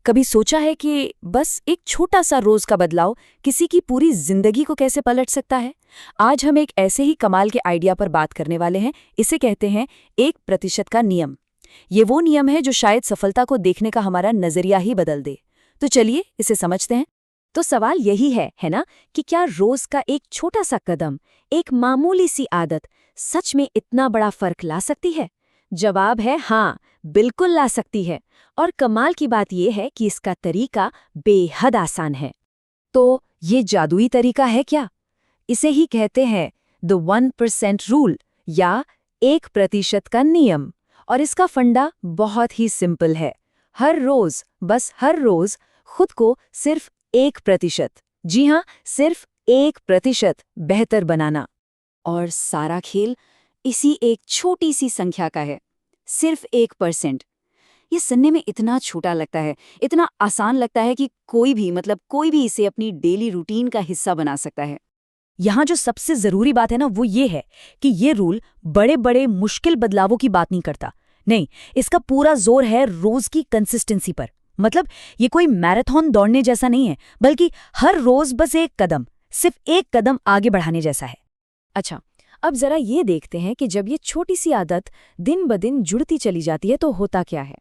कभी सोचा है कि बस एक छोटा सा रोज का बदलाव किसी की पूरी जिंदगी को कैसे पलट सकता है? आज हम एक ऐसे ही कमाल के आइडिया पर बात करने वाले हैं। इसे कहते हैं 1% का नियम। ये वो नियम है जो शायद सफलता को देखने का हमारा नजरिया ही बदल दे। तो चलिए इसे समझते हैं। तो सवाल यही है ना, कि क्या रोज का एक छोटा सा कदम, एक मामूली सी आदत सच में इतना बड़ा फर्क ला सकती है? जवाब है हाँ, बिल्कुल ला सकती है। और कमाल की बात यह है कि इसका तरीका बेहद आसान है। तो ये जादुई तरीका है क्या? इसे ही कहते हैं द 1% रूल या 1% का नियम। और इसका फंडा बहुत ही सिंपल है। हर रोज, बस हर रोज खुद को सिर्फ 1%, जी हाँ, सिर्फ 1% बेहतर बनाना। और सारा खेल इसी एक छोटी सी संख्या का है, सिर्फ 1%। ये सुनने में इतना छोटा लगता है, इतना आसान लगता है कि कोई भी इसे अपनी डेली रूटीन का हिस्सा बना सकता है। यहाँ जो सबसे जरूरी बात है ना, वो ये है कि ये रूल बड़े बड़े मुश्किल बदलावों की बात नहीं करता। नहीं, इसका पूरा जोर है रोज की कंसिस्टेंसी पर। मतलब ये कोई मैराथन दौड़ने जैसा नहीं है, बल्कि हर रोज बस एक कदम, सिर्फ एक कदम आगे बढ़ाने जैसा है। अच्छा, अब जरा ये देखते हैं कि जब ये छोटी सी आदत दिन ब दिन जुड़ती चली जाती है तो होता क्या है।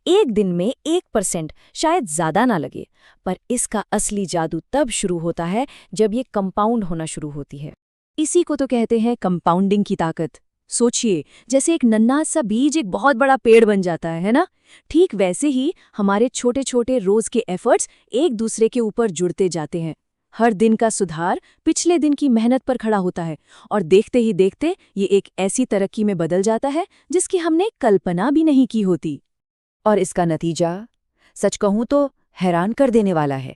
एक दिन में 1% शायद ज्यादा ना लगे, पर इसका असली जादू तब शुरू होता है जब ये कंपाउंड होना शुरू होती है। इसी को तो कहते हैं कंपाउंडिंग की ताकत। सोचिए, जैसे एक नन्हा सा बीज एक बहुत बड़ा पेड़ बन जाता है ना? ठीक वैसे ही हमारे छोटे छोटे रोज के एफर्ट्स एक दूसरे के ऊपर जुड़ते जाते हैं। हर दिन का सुधार पिछले दिन की मेहनत पर खड़ा होता है, और देखते ही देखते ये एक ऐसी तरक्की में बदल जाता है जिसकी हमने कल्पना भी नहीं की होती। और इसका नतीजा, सच कहूं तो हैरान कर देने वाला है।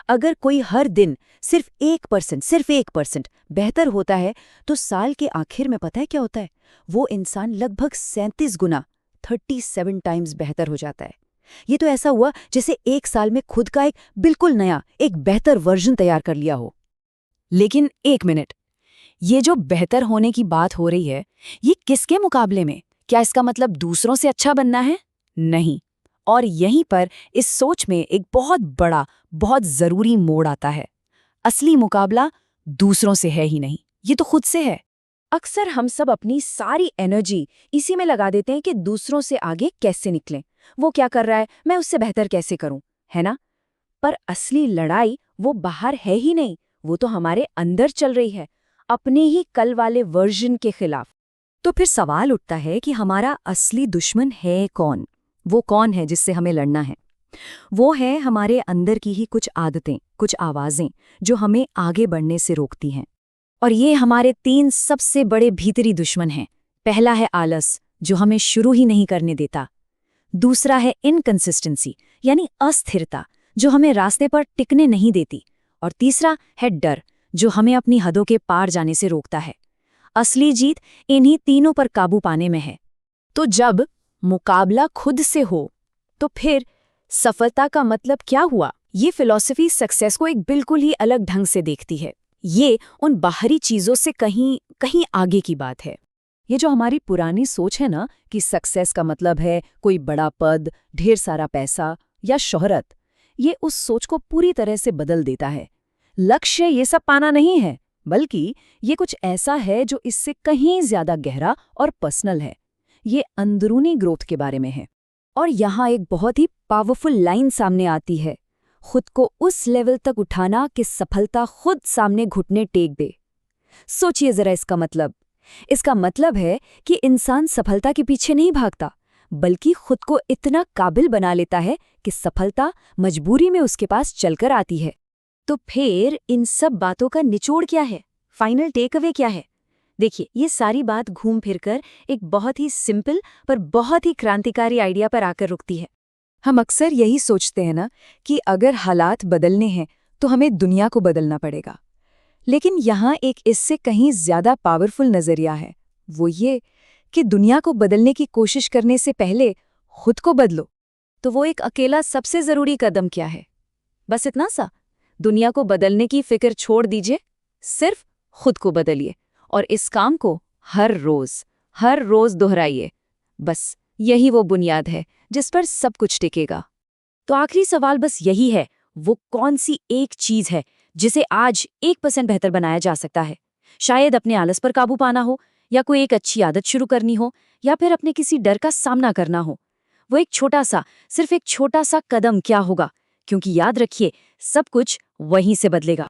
अगर कोई हर दिन सिर्फ 1% बेहतर होता है, तो साल के आखिर में पता है क्या होता है? वो इंसान लगभग 37 गुना 37 टाइम्स बेहतर हो जाता है। ये तो ऐसा हुआ जैसे एक साल में खुद का एक बिल्कुल नया, एक बेहतर वर्जन तैयार कर लिया हो। लेकिन एक मिनट, ये जो बेहतर होने की बात हो रही है, ये किसके मुकाबले में? क्या इसका मतलब दूसरों से अच्छा बनना है? नहीं। और यहीं पर इस सोच में एक बहुत बड़ा, बहुत जरूरी मोड़ आता है। असली मुकाबला दूसरों से है ही नहीं, ये तो खुद से है। अक्सर हम सब अपनी सारी एनर्जी इसी में लगा देते हैं कि दूसरों से आगे कैसे निकलें। वो क्या कर रहा है, मैं उससे बेहतर कैसे करूं, है ना? पर असली लड़ाई वो बाहर है ही नहीं, वो तो हमारे अंदर चल रही है, अपने ही कल वाले वर्जन के खिलाफ। तो फिर सवाल उठता है कि हमारा असली दुश्मन है कौन? वो कौन है जिससे हमें लड़ना है? वो है हमारे अंदर की ही कुछ आदतें, कुछ आवाजें जो हमें आगे बढ़ने से रोकती हैं। और ये हमारे 3 सबसे बड़े भीतरी दुश्मन हैं। पहला है आलस, जो हमें शुरू ही नहीं करने देता। दूसरा है इनकंसिस्टेंसी, यानी अस्थिरता, जो हमें रास्ते पर टिकने नहीं देती। और तीसरा है डर, जो हमें अपनी हदों के पार जाने से रोकता है। असली जीत इन्हीं तीनों पर काबू पाने में है। तो जब मुकाबला खुद से हो, तो फिर सफलता का मतलब क्या हुआ? ये फिलॉसफी सक्सेस को एक बिल्कुल ही अलग ढंग से देखती है। ये उन बाहरी चीजों से कहीं कहीं आगे की बात है। ये जो हमारी पुरानी सोच है ना, कि सक्सेस का मतलब है कोई बड़ा पद, ढेर सारा पैसा या शोहरत, ये उस सोच को पूरी तरह से बदल देता है। लक्ष्य ये सब पाना नहीं है, बल्कि ये कुछ ऐसा है जो इससे कहीं ज्यादा गहरा और पर्सनल है। ये अंदरूनी ग्रोथ के बारे में है। और यहाँ एक बहुत ही पावरफुल लाइन सामने आती है, खुद को उस लेवल तक उठाना कि सफलता खुद सामने घुटने टेक दे। सोचिए जरा इसका मतलब। इसका मतलब है कि इंसान सफलता के पीछे नहीं भागता, बल्कि खुद को इतना काबिल बना लेता है कि सफलता मजबूरी में उसके पास चलकर आती है। तो फिर इन सब बातों का निचोड़ क्या है? फाइनल टेक अवे क्या है? देखिए, ये सारी बात घूम फिरकर एक बहुत ही सिंपल पर बहुत ही क्रांतिकारी आइडिया पर आकर रुकती है। हम अक्सर यही सोचते हैं ना, कि अगर हालात बदलने हैं तो हमें दुनिया को बदलना पड़ेगा। लेकिन यहाँ एक इससे कहीं ज्यादा पावरफुल नजरिया है। वो ये कि दुनिया को बदलने की कोशिश करने से पहले खुद को बदलो। तो वो एक अकेला सबसे जरूरी कदम क्या है? बस इतना सा, दुनिया को बदलने की फिक्र छोड़ दीजिए, सिर्फ खुद को बदलिए। और इस काम को हर रोज दोहराइए। बस यही वो बुनियाद है जिस पर सब कुछ टिकेगा। तो आखिरी सवाल बस यही है, वो कौन सी एक चीज है जिसे आज 1% बेहतर बनाया जा सकता है? शायद अपने आलस पर काबू पाना हो, या कोई एक अच्छी आदत शुरू करनी हो, या फिर अपने किसी डर का सामना करना हो। वो एक छोटा सा, सिर्फ एक छोटा सा कदम क्या होगा? क्योंकि याद रखिए, सब कुछ वहीं से बदलेगा।